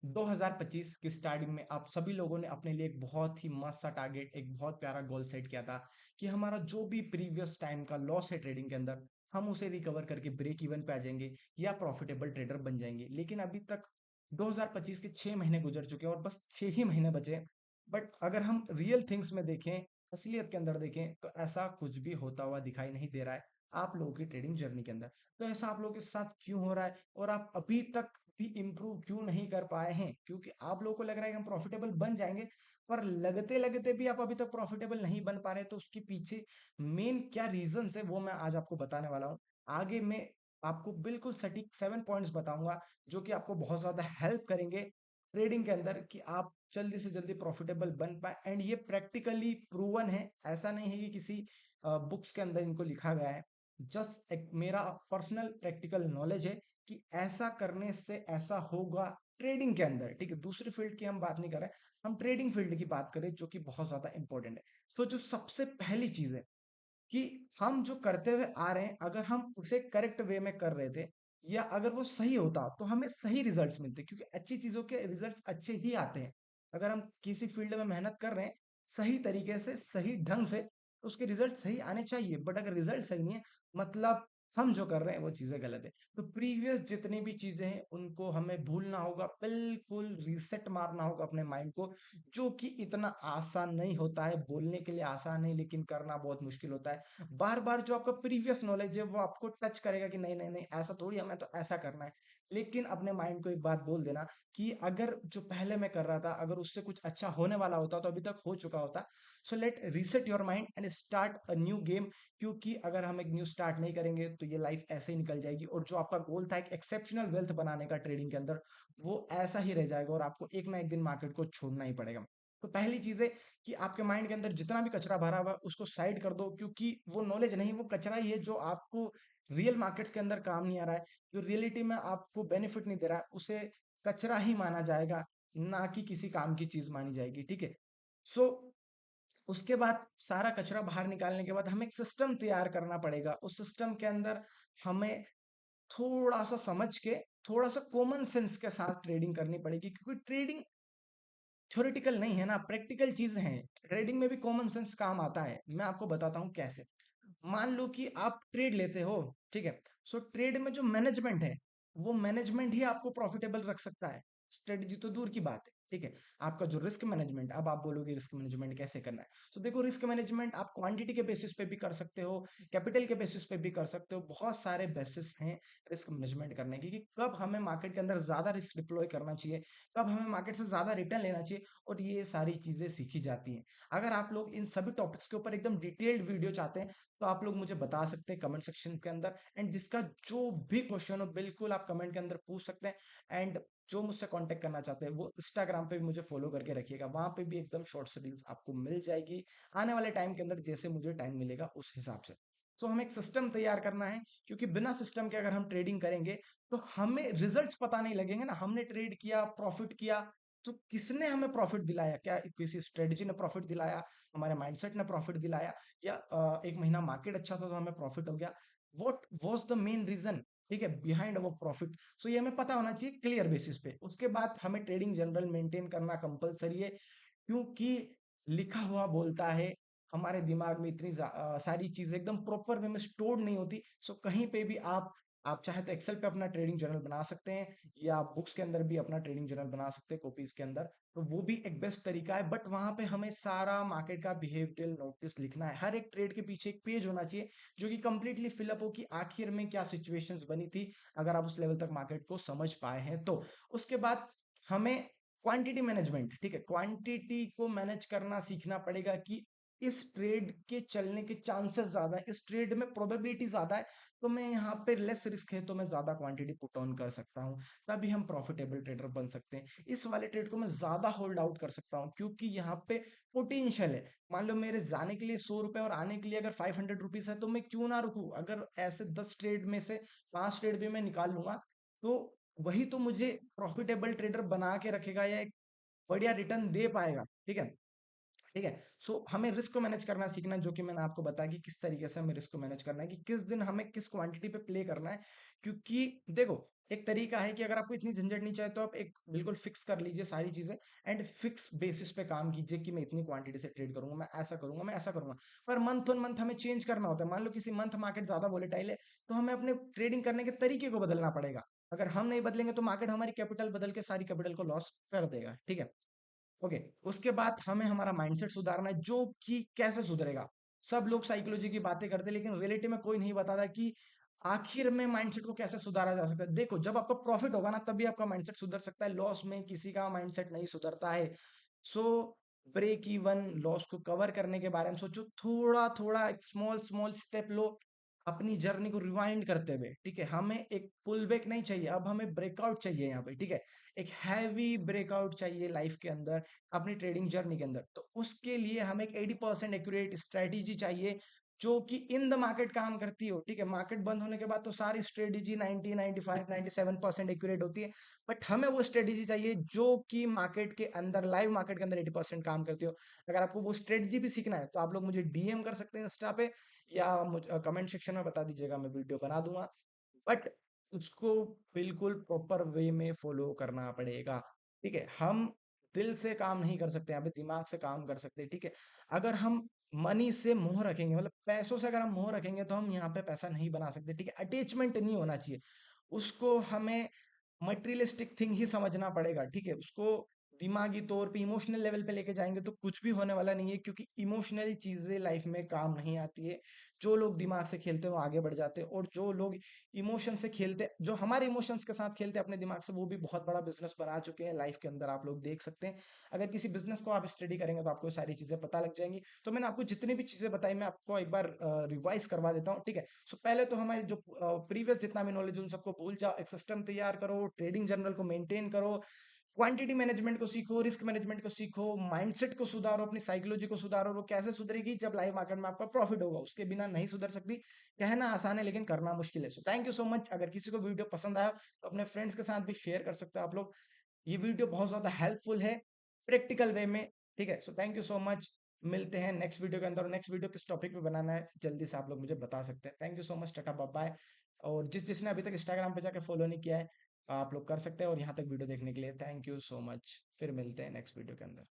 2025 की स्टार्टिंग में आप सभी लोगों ने अपने लिए एक बहुत ही मस्त सा टारगेट, एक बहुत प्यारा गोल सेट किया था कि हमारा जो भी प्रीवियस टाइम का लॉस है ट्रेडिंग के अंदर, हम उसे रिकवर करके ब्रेक इवन पे आ जाएंगे या प्रॉफिटेबल ट्रेडर बन जाएंगे। लेकिन अभी तक 2025 के 6 महीने गुजर चुके हैं और बस 6 ही महीने बचे हैं। बट अगर हम रियल थिंग्स में देखें, असलियत के अंदर देखें, तो ऐसा कुछ भी होता हुआ दिखाई नहीं दे रहा है आप लोगों की ट्रेडिंग जर्नी के अंदर। तो ऐसा आप लोगों के साथ क्यों हो रहा है और आप अभी तक भी इम्प्रूव क्यों नहीं कर पाए हैं? क्योंकि आप लोगों को लग रहा है कि हम प्रॉफिटेबल बन जाएंगे, पर लगते लगते भी आप अभी तक प्रॉफिटेबल नहीं बन पा रहे। तो उसके पीछे मेन क्या रीजन है वो मैं आज आपको बताने वाला हूँ। आगे मैं आपको बिल्कुल सटीक 7 पॉइंट्स बताऊंगा जो कि आपको बहुत ज्यादा हेल्प करेंगे ट्रेडिंग के अंदर कि आप जल्दी से जल्दी प्रॉफिटेबल बन पाए। एंड ये प्रैक्टिकली प्रूवन है, ऐसा नहीं है कि किसी बुक्स के अंदर इनको लिखा गया है। जस्ट एक मेरा पर्सनल प्रैक्टिकल नॉलेज है कि ऐसा करने से ऐसा होगा ट्रेडिंग के अंदर। ठीक है, दूसरी फील्ड की हम बात नहीं कर रहे, हम ट्रेडिंग फील्ड की बात करें जो कि बहुत ज्यादा इंपॉर्टेंट है। सो जो सबसे पहली चीज है कि हम जो करते हुए आ रहे हैं, अगर हम उसे करेक्ट वे में कर रहे थे या अगर वो सही होता तो हमें सही रिजल्ट्स मिलते, क्योंकि अच्छी चीजों के रिजल्ट्स अच्छे ही आते हैं। अगर हम किसी फील्ड में मेहनत कर रहे हैं सही तरीके से, सही ढंग से, तो उसके रिजल्ट सही आने चाहिए। बट अगर रिजल्ट सही नहीं है, मतलब हम जो कर रहे हैं वो चीजें गलत है। तो प्रीवियस जितनी भी चीजें हैं उनको हमें भूलना होगा, बिल्कुल रीसेट मारना होगा अपने माइंड को, जो कि इतना आसान नहीं होता है। बोलने के लिए आसान है लेकिन करना बहुत मुश्किल होता है। बार बार जो आपका प्रीवियस नॉलेज है वो आपको टच करेगा कि नहीं नहीं नहीं, ऐसा थोड़ी, हमें तो ऐसा करना है। लेकिन अपने माइंड को एक बात बोल देना कि अगर जो पहले मैं कर रहा था अगर उससे कुछ अच्छा होने वाला होता तो अभी तक हो चुका होता। So let reset your mind and start a new game. क्योंकि अगर हम एक न्यू स्टार्ट नहीं करेंगे तो ये लाइफ ऐसे ही निकल जाएगी और जो आपका गोल था एक एक्सेप्शनल वेल्थ बनाने का ट्रेडिंग के अंदर, वो ऐसा ही रह जाएगा और आपको एक ना एक दिन मार्केट को छोड़ना ही पड़ेगा। तो पहली चीज है कि आपके माइंड के अंदर जितना भी कचरा भरा हुआ है उसको साइड कर दो, क्योंकि वो नॉलेज नहीं, वो कचरा ही है जो आपको रियल मार्केट्स के अंदर काम नहीं आ रहा है, जो रियलिटी में आपको बेनिफिट नहीं दे रहा है, उसे कचरा ही माना जाएगा, ना कि किसी काम की चीज मानी जाएगी। ठीक है। सो उसके बाद सारा कचरा बाहर निकालने के बाद हमें एक सिस्टम तैयार करना पड़ेगा। उस सिस्टम के अंदर हमें थोड़ा सा समझ के, थोड़ा सा कॉमन सेंस के साथ ट्रेडिंग करनी पड़ेगी, क्योंकि ट्रेडिंग थ्योरेटिकल नहीं है ना, प्रैक्टिकल चीज है। ट्रेडिंग में भी कॉमन सेंस काम आता है। मैं आपको बताता हूँ कैसे। मान लो कि आप ट्रेड लेते हो, ठीक है। सो ट्रेड में जो मैनेजमेंट है, वो मैनेजमेंट ही आपको प्रॉफिटेबल रख सकता है। स्ट्रेटजी तो दूर की बात है। ठीक है। आपका जो रिस्क मैनेजमेंट, अब आप बोलोगे रिस्क मैनेजमेंट कैसे करना है, तो देखो रिस्क मैनेजमेंट आप क्वांटिटी के बेसिस पे भी कर सकते हो, कैपिटल के बेसिस पे भी कर सकते हो। बहुत सारे बेसिस हैं रिस्क मैनेजमेंट करने की, कि कब हमें मार्केट के अंदर ज्यादा रिस्क डिप्लॉय करना चाहिए, कब हमें मार्केट से ज्यादा रिटर्न लेना चाहिए, और ये सारी चीजें सीखी जाती हैं। अगर आप लोग इन सभी टॉपिक्स के ऊपर एकदम डिटेल्ड वीडियो चाहते हैं तो आप लोग मुझे बता सकते हैं कमेंट सेक्शन के अंदर। एंड जिसका जो भी क्वेश्चन हो बिल्कुल आप कमेंट के अंदर पूछ सकते हैं। एंड जो मुझसे कांटेक्ट करना चाहते हैं वो इंस्टाग्राम पे भी मुझे फॉलो करके रखिएगा, वहां पे भी एकदम शॉर्ट्स रील्स आपको मिल जाएगी आने वाले टाइम के अंदर, जैसे मुझे टाइम मिलेगा उस हिसाब से। सो हमें एक सिस्टम तैयार करना है, क्योंकि बिना सिस्टम के अगर हम ट्रेडिंग करेंगे तो हमें रिजल्ट्स पता नहीं लगेंगे ना। हमने ट्रेड किया, प्रॉफिट किया, तो किसने हमें प्रॉफिट दिलाया? क्या किसी स्ट्रेटजी ने प्रॉफिट दिलाया, हमारे माइंडसेट ने प्रॉफिट दिलाया, या एक महीना मार्केट अच्छा था तो हमें प्रॉफिट हो गया? What was the main reason, ठीक है, बिहाइंड अवर प्रॉफिट? सो ये हमें पता होना चाहिए क्लियर बेसिस पे। उसके बाद हमें ट्रेडिंग जनरल मेंटेन करना कंपलसरी है, क्योंकि लिखा हुआ बोलता है, हमारे दिमाग में इतनी सारी चीजें एकदम प्रॉपर वे में स्टोर्ड नहीं होती। सो कहीं पे भी आप चाहे तो एक्सेल पे अपना ट्रेडिंग जर्नल बना सकते हैं, या आप बुक्स के अंदर भी अपना ट्रेडिंग जर्नल बना सकते हैं, कॉपीज के अंदर। तो वो भी एक बेस्ट तरीका है। बट वहां पे हमें सारा मार्केट का बिहेवियरल नोटिस लिखना है। हर एक ट्रेड के पीछे एक पेज होना चाहिए जो कि कंप्लीटली फिलअप हो, कि आखिर में क्या सिचुएशंस बनी थी, अगर आप उस लेवल तक मार्केट को समझ पाए हैं तो। उसके बाद हमें क्वांटिटी मैनेजमेंट, ठीक है, क्वांटिटी को मैनेज करना सीखना पड़ेगा, कि इस ट्रेड के चलने के चांसेस ज्यादा है, इस ट्रेड में प्रोबेबिलिटी ज्यादा है, तो मैं यहाँ पे लेस रिस्क है तो मैं ज्यादा क्वांटिटी पुट ऑन कर सकता हूँ, तभी हम प्रॉफिटेबल ट्रेडर बन सकते हैं। इस वाले ट्रेड को मैं ज्यादा होल्ड आउट कर सकता हूँ, क्योंकि यहाँ पे पोटेंशियल है। मान लो मेरे जाने के लिए 100 रुपए और आने के लिए अगर 500 रुपीज है, तो मैं क्यों ना रुकूं? अगर ऐसे 10 ट्रेड में से 5 ट्रेड भी मैं निकाल लूंगा, तो वही तो मुझे प्रॉफिटेबल ट्रेडर बना के रखेगा, या एक बढ़िया रिटर्न दे पाएगा। ठीक है। ठीक है। सो हमें रिस्क को मैनेज करना सीखना है, जो कि मैंने आपको बताया कि किस तरीके से हमें रिस्क को मैनेज करना है, कि किस दिन हमें किस क्वांटिटी पे प्ले करना है। क्योंकि देखो, एक तरीका है कि अगर आपको इतनी झंझट नहीं चाहिए तो आप एक बिल्कुल फिक्स कर लीजिए सारी चीजें एंड फिक्स बेसिस पे काम कीजिए कि मैं इतनी क्वांटिटी से ट्रेड करूंगा, मैं ऐसा करूंगा, मैं ऐसा करूंगा। पर मंथ ऑन मंथ हमें चेंज करना होता है। मान लो किसी मंथ मार्केट ज्यादा वोलेटाइल है, तो हमें अपने ट्रेडिंग करने के तरीके को बदलना पड़ेगा। अगर हम नहीं बदलेंगे तो मार्केट हमारी कैपिटल बदल के सारी कैपिटल को लॉस कर देगा, ठीक है। ओके, उसके बाद हमें हमारा माइंडसेट सुधारना है, जो कि कैसे सुधरेगा। सब लोग साइकोलॉजी की बातें करते हैं, लेकिन रियलिटी में कोई नहीं बताता कि आखिर में माइंडसेट को कैसे सुधारा जा सकता है। देखो, जब आपका प्रॉफिट होगा ना, तभी आपका माइंडसेट सुधर सकता है। लॉस में किसी का माइंडसेट नहीं सुधरता है। सो ब्रेक इवन लॉस को कवर करने के बारे में सोचो, थोड़ा थोड़ा एक स्मॉल स्मॉल स्टेप लो, अपनी जर्नी को रिवाइंड करते हुए, ठीक है। हमें एक पुल बैक नहीं चाहिए, अब हमें ब्रेकआउट चाहिए यहाँ पे, ठीक है। एक हैवी ब्रेकआउट चाहिए लाइफ के अंदर, अपनी ट्रेडिंग जर्नी के अंदर। तो उसके लिए हमें एक 80% एक्यूरेट स्ट्रेटेजी चाहिए, जो कि इन द मार्केट काम करती हो, ठीक है। मार्केट बंद होने के बाद तो सारी स्ट्रेटेजी 90, 95, 97% एक्यूरेट होती है, बट हमें वो स्ट्रेटेजी चाहिए जो कि मार्केट के अंदर, लाइव मार्केट के अंदर 80% काम करती हो। अगर आपको वो स्ट्रेटेजी भी सीखना है तो आप लोग मुझे डीएम कर सकते हैं इंस्टा पे, या मुझे कमेंट सेक्शन में बता दीजिएगा, मैं वीडियो बना दूंगा। बट उसको बिल्कुल प्रॉपर वे में फॉलो करना पड़ेगा, ठीक है। हम दिल से काम नहीं कर सकते, यहाँ पे दिमाग से काम कर सकते हैं, ठीक है। अगर हम मनी से मोह रखेंगे, मतलब पैसों से अगर हम मोह रखेंगे, तो हम यहाँ पे पैसा नहीं बना सकते, ठीक है। अटैचमेंट नहीं होना चाहिए, उसको हमें मटेरियलिस्टिक थिंग ही समझना पड़ेगा, ठीक है। उसको दिमागी तौर पे इमोशनल लेवल पे लेके जाएंगे तो कुछ भी होने वाला नहीं है, क्योंकि इमोशनल चीजें लाइफ में काम नहीं आती है। जो लोग दिमाग से खेलते हैं वो आगे बढ़ जाते हैं, और जो लोग इमोशन से खेलते, जो हमारे इमोशंस के साथ खेलते हैं अपने दिमाग से, वो भी बहुत बड़ा बिजनेस बना चुके हैं लाइफ के अंदर, आप लोग देख सकते हैं। अगर किसी बिजनेस को आप स्टडी करेंगे तो आपको ये सारी चीजें पता लग जाएंगी। तो मैंने आपको जितनी भी चीजें बताई, मैं आपको एक बार रिवाइज करवा देता हूँ, ठीक है। सो पहले तो हमारे जो प्रीवियस जितना भी नॉलेज उन सबको भूल जाओ, एक सिस्टम तैयार करो, ट्रेडिंग जर्नल को मेंटेन करो, क्वांटिटी मैनेजमेंट को सीखो, रिस्क मैनेजमेंट को सीखो, माइंडसेट को सुधारो, अपनी साइकोलॉजी को सुधारो। वो कैसे सुधरेगी? जब लाइव मार्केट में आपका प्रॉफिट होगा, उसके बिना नहीं सुधर सकती। कहना आसान है लेकिन करना मुश्किल है। So thank you so much. अगर किसी को वीडियो पसंद आया तो अपने फ्रेंड्स के साथ भी शेयर कर सकते हो आप लोग। ये वीडियो बहुत ज्यादा हेल्पफुल है प्रैक्टिकल वे में, ठीक है। So thank you so much. मिलते हैं नेक्स्ट वीडियो के अंदर, और नेक्स्ट वीडियो किस टॉपिक पे बनाना है जल्दी से आप लोग मुझे बता सकते हैं। Thank you so much, tata bye bye. और जिसने अभी तक इंस्टाग्राम पे जाके फॉलो नहीं किया है, आप लोग कर सकते हैं। और यहाँ तक वीडियो देखने के लिए थैंक यू सो मच। फिर मिलते हैं नेक्स्ट वीडियो के अंदर।